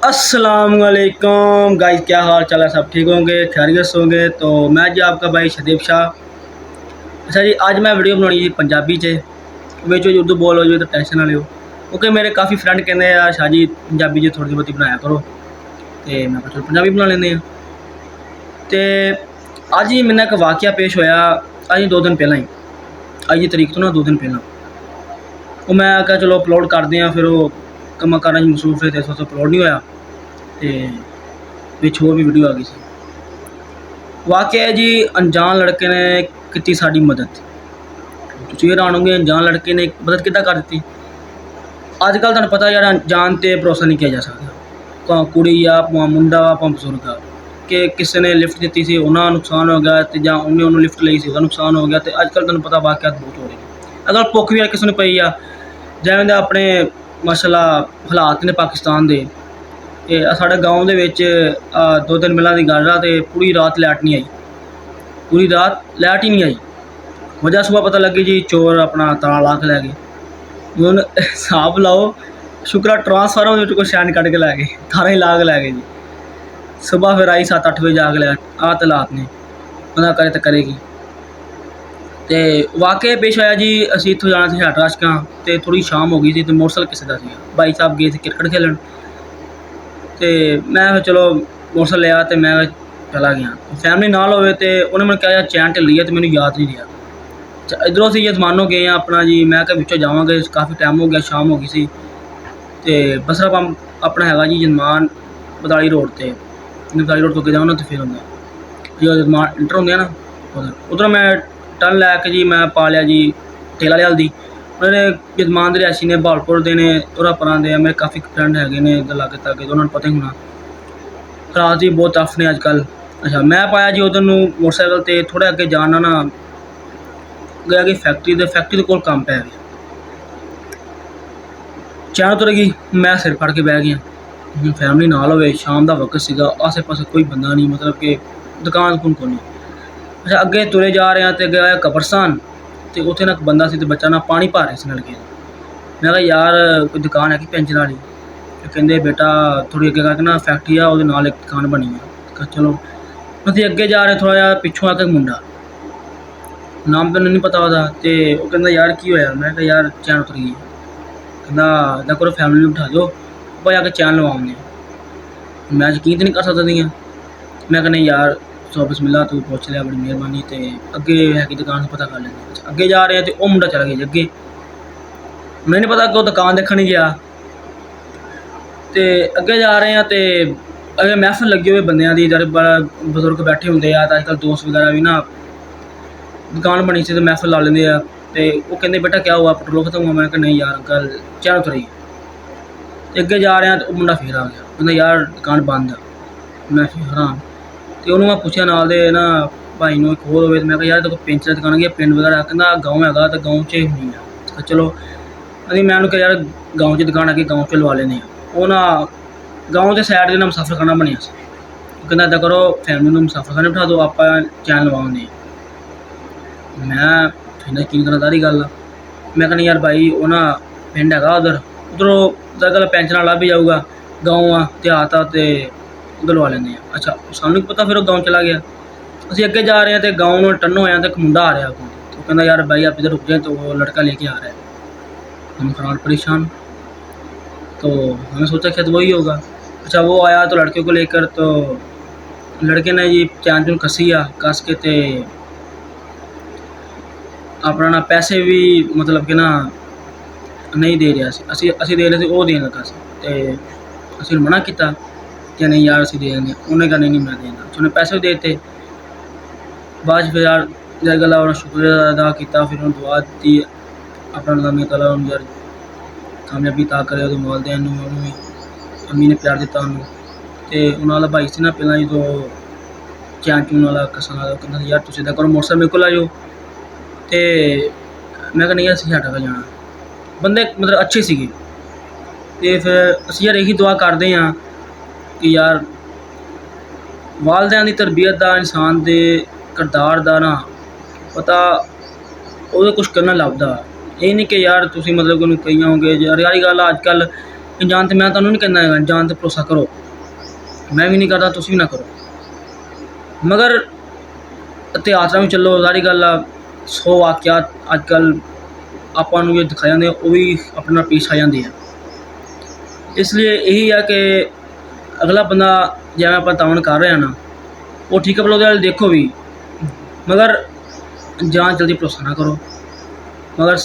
अस्सलामुअलैकुम गाइस, क्या हाल चाल है? सब ठीक होंगे, खैरियत से होंगे। तो मैं जी आपका भाई शदीब शाह। अच्छा जी, आज मैं वीडियो बनानी जी पंजाबी च ਵਿੱਚ उर्दू बोल हो जाए तो टेंशन ना लियो, क्योंकि मेरे काफ़ी फ्रेंड कहते हैं यार शाह जी पंजाबी च थोड़ी बहुती बनाया करो, तो मैं चलो पंजाबी बना लेंगे। तो अज ही मैंने एक वाकया पेश होया, अज 2 दिन पहला ही, अज की तरीक तो ना 2 दिन पहला वो मैं क्या चलो अपलोड करते हैं, फिर वो कम्मा कारां मसरूफ है तो इस वास्ते अपलोड नहीं होया, तो विच होर भी वीडियो आ गई सी। वाकया है जी, अनजान लड़के ने की साड़ी मदद। तुसीं हैरान होंगे अनजान लड़के ने मदद किद्दां कर दी। अजकल तुहानूं पता यार अनजान ते भरोसा नहीं किया जा सकदा, भावें कुड़ी आ भावें मुंडा वा भावें बजुर्ग आ, कि किसी ने लिफ्ट दी सी उन्हें नुकसान हो गया, तो जां उन्हें उन्होंने लिफ्ट ली सी उसका नुकसान हो गया। तो अजकल तुहानूं पता वाकयात बहुत हो रहे हैं। अगर भुख भी किसी नूं पई आ, जिवें दे अपने माशाअल्लाह हालात ने पाकिस्तान दे, साढ़े गाँव दे विच 2 दिन पहलां दी गल आ, ते पूरी रात लाइट नहीं आई, पूरी रात लाइट ही नहीं आई। वजह सुबह पता लगी जी चोर अपना ताला ला के लै गए। हुण हिसाब लाओ, शुक्र ट्रांसफार्मर कोई शैन कढ़ के लै गए, तारा ही ला के लै गए जी। सुबह फिर आई 7-8 बजे जाके लाइट, आ तो हालात ने, बंदा करे तो करेगी। तो वाकया पेश होया जी, असीं इत्थों जाना सी हैट राशकां, तो थोड़ी शाम हो गई थी, तो मोटरसाइकिल किसी का सी, भाई साहब गए थे क्रिकेट खेलन, तो मैं फिर चलो मोटरसाइकिल लिया तो मैं चला गया। फैमिली नाल होवे तो उन्हें मैंने कहा यार चैन ढिल है, तो मैंने याद नहीं रहा। इधरों असीं जजमानों गए हैं अपना जी, मैं क्या विचों जावांगे, काफ़ी टाइम हो गया, शाम हो गई सी। तो बसरा पंप अपना हैगा जी जजमान बदाली रोड ते, बदाली रोड तो अगे जाओ ना तो फिर होंदा जो जजमान इंटर होंदे ना उधर मैं टर्न लैके जी मैं पा लिया जी तेला लियाल दी। उन्होंने जजमान दे रिहायशी ने बहालपुर दे ने उरा परां दे, मेरे काफ़ी फ्रेंड हैगे ने इधर लागे तागे, तो उन्होंने पता ही होना हालात ही बहुत टफ ने अजकल। अच्छा मैं पाया जी उधर मोटरसाइकिल ते थोड़े अगे जाना ना गया कि फैक्ट्री दे कोल कम्म पै गया, चैन उतर गई, मैं सिर फड़ के बह गया। फैमिली नाल होवे, शाम का वक्त सीगा, आसे पासे कोई बंदा नहीं, मतलब कि दुकान दुकान को नहीं। अच्छा अगे तुरे जा रहे हैं तो अगे आया कब्रस्तान, तो उत्थे ना एक बंदा सी ते बच्चा ना पानी भर रहा सी नलके। मैं कहा यार कोई दुकान है कि पेंचर वाली, तो कहते बेटा थोड़ी अगे करके ना फैक्ट्री आ, उहदे नाल एक दुकान बनी है। चलो असीं अगे जा रहे, थोड़ा जिहा पिछों आके मुंडा, नाम तो नहीं पता वह, तो वह कहता यार की होया, मैं कहा यार चैन उतर गई। कहना इदा करो फैमिली बिठा दो, भाई आके चैन लवाने। मैं यकीन तो नहीं कर सकता दी, मैं कहना यार सौ बिस्मिल्लाह तू पुछ लिया, बड़ी मेहरबानी, तो अगे है कि दुकान से पता कर लेंगे। अगे जा रहे हैं तो वह मुंडा चला गया अगे, मैंने नहीं पता कि वह दुकान देखने गया। तो अगे जा रहे हैं तो अगे महफिल लगी हुई बंदियां दी, इधर बड़ा बजुर्ग बैठे होंगे आ, अजकल दोस्त वगैरह भी ना दुकान बनी सी तो महफिल ला लेंगे। तो वो कहते बेटा क्या हुआ, पेट्रोल खत्म हुआ? मैंने कहा नहीं यार अंकल चैन उतरी। तो अगे जा रहे हैं तो मुंडा फिर आ गया, कहना यार दुकान बंद है। मैं फिर हैरान, तो उन्होंने मैं पूछा नाल दे ना भाई नूं एक होर होवे, मैं कहा यार देखो पेंचर दुकान गया पिंड वगैरह, कहना गाँव हैगा तो गाँव च होनी है। चलो अभी मैं उन्होंने कहा यार गाँव च दुकान है, गाँव च लवा लेने। वो ना गाँव के साइड ना मुसाफर खाना बनिया सी, कहना इदा करो फैमिली में मुसाफर खाने बिठा दो, आप चैन लवाने। मैं फिर यकीन करना सारी गल, मैं कहना यार भाई वो ना पिंड हैगा उधर, उधरों गल पेंशन वाला भी जाऊगा, गाँव आ देहात आ, तो उधर लवा लेंगे। अच्छा सानू पता, फिर वो गाँव चला गया। असीं अगे जा रहे हैं तो गाँव में टर्न होया तो एक मुंडा आ रहा, तो कहना यार भाई आप इधर रुक जाए, तो वो लड़का लेके आ रहा है। हम खराब परेशान, तो हमें सोचा शायद वही होगा। अच्छा वो आया तो लड़के को लेकर, तो लड़के ने जी चैन चून कसी आ, कस के ते अपना ना पैसे भी मतलब कि ना नहीं दे रहा सी, असी दे रहे थे वो देन लगा सी, तो असीं मना किया कि नहीं यार असीं दे देंगे। उन्हें कहा नहीं मैं देना, उन्हें पैसे भी दे दिते। बाद फिर यार जै गल्ला उन्हें शुक्रिया अदा किया, फिर उन्हें दुआ दी अपना अल्लाह ताला उन्हें यार कामयाबी ता करे, वो वालदैन भी अम्मी ने प्यार दिता उन्होंने। तो उन्होंने भाई से ना पहला जो चैन चून वाला कसन वाला, कहना यार तुम इदा करो मोटरसाइकिल मेरे को आ जाओ। तो मैं कहना यार असीं हैठा जाना, बंदे मतलब अच्छे सीगे। तो फिर असीं यार यही दुआ करते हैं कि यार वालदैन की तरबियत का, इंसान के किरदार का ना पता वो कुछ करना लभदा, ये नहीं कि यार तुसीं मतलब कि कही होगे यार यारी गल अजकल अनजान तो मैं तुहानूं नहीं कहना है अनजान तो भरोसा करो, मैं भी नहीं करता, तुसीं भी ना करो, मगर इतिहास में चलो सारी गल आ 100 वाकियात अजकल ਆਪਾਂ ਨੂੰ जो दिखाए जाते वो भी अपने नाल पेश आ जाते हैं। इसलिए यही है कि अगला बंदा जिवें आपां तावन कर रहे हैं ना वो ठीक है, भला उहदे देखो भी, मगर जान जल्दी भरोसा ना करो। मगर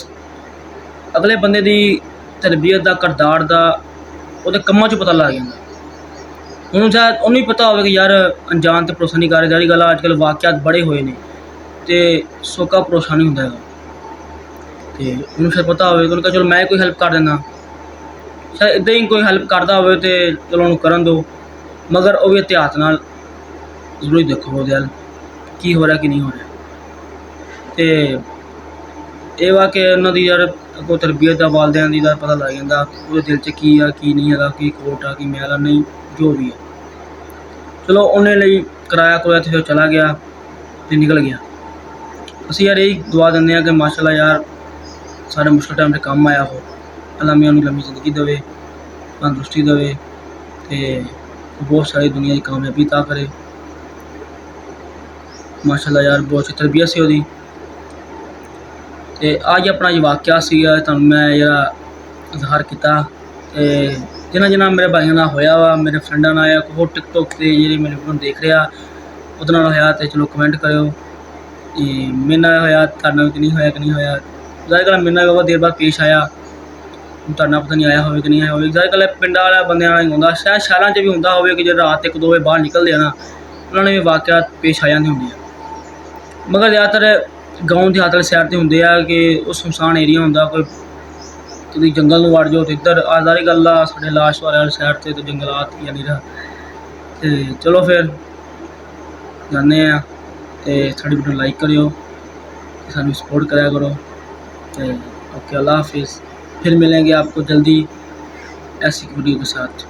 अगले बंदे की तरबियत का किरदार का उहदे कम्मां चों पता लग जाता। उन्होंने शायद उन्हें भी पता हो कि यार अनजान तो भरोसा नहीं कर रहे, सारी गल अजकल वाकियात बड़े हुए ने तो सौखा भरोसा नहीं होंदा। तो उन्होंने शायद पता हो कि चलो मैं कोई हेल्प कर देना, शायद इदां ही कोई हेल्प करता हो तो चलो उन्होंने करन दो, मगर वो भी एहतियात नाल जरूरी देखो वो की हो रहा कि नहीं हो रहा। तो ये वा कि उन्होंने यार अगों तरबियत का वालदियां की पता लग जाता, वो दिल च की आ की नहीं है, की खोट आ की मैल नहीं, जो भी है। चलो उन्हें लिए कराया तो फिर चला गया तो निकल गया। असी यार यही दुआ देंगे कि माशाअल्लाह यार सारे मुश्किल टाइम से काम आया हो, अल्लाह मियां लंबी जिंदगी देवे, तंदुरुस्ती देवे, तो बहुत सारी दुनिया की कामयाबी ता करे। माशाअल्लाह यार बहुत अच्छी तरबियत सी ओदी। तो अज अपना जो वाकया सीगा तुहानूं मैं जरा इजहार किया, जिन्हां जिन्हां मेरे भाइयों नाल होया वा, मेरे फ्रेंडां नाल हो टिकटॉक से जेह्ड़े मेरे वीडियो देख रहे उहदे नाल होया तो चलो कमेंट करो, मेरे नाल होया तुहाडे नाल कि नहीं होया। जाहिर गल मेरे नाल बहुत देर बाद पेश आया, तुहाडे नाल पता नहीं आया होवे कि नहीं आया होवे। जाहिर गल पिंडां वाले बंदियां नाल ही होंदा, शायद शहरां च भी होंदा होवे कि जो रात 1-2 बजे बाहर निकलदे आ ना उन्होंने भी वाकियात पेश आ जाते होंगे, मगर ज़्यादातर गाँव देहात वाली सैड ते होंदे आ कि वो सुनसान एरिया होंदा, कोई कभी जंगल में वड़ जाओ तो इधर सारी गल आ साढ़े लाशवाड़े वाली सैड से तो जंगलात यानी रहा। तो चलो फिर जाने तो साड़ी वीडियो लाइक करियो, सानू सपोर्ट कराया करो। तो ओके, अल्लाह हाफिज़, फिर मिलेंगे आपको जल्दी ऐसी वीडियो के साथ।